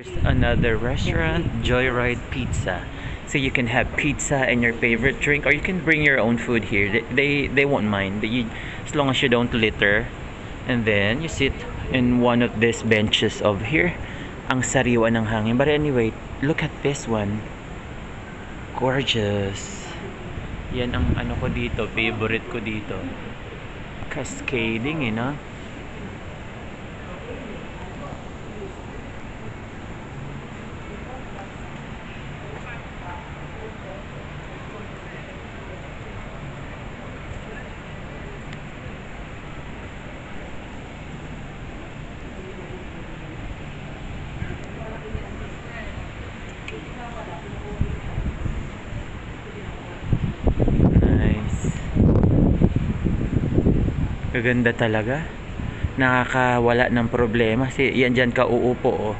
There's another restaurant, Joyride Pizza. So you can have pizza and your favorite drink, or you can bring your own food here. They won't mind, but as long as you don't litter. And then you sit in one of these benches over here. Ang sariwa ng hangin. But anyway, look at this one. Gorgeous. Yan ang ano ko dito, favorite ko dito. Cascading, no? Gaganda talaga. Nakakawala ng problema. Yan dyan ka uupo, oh.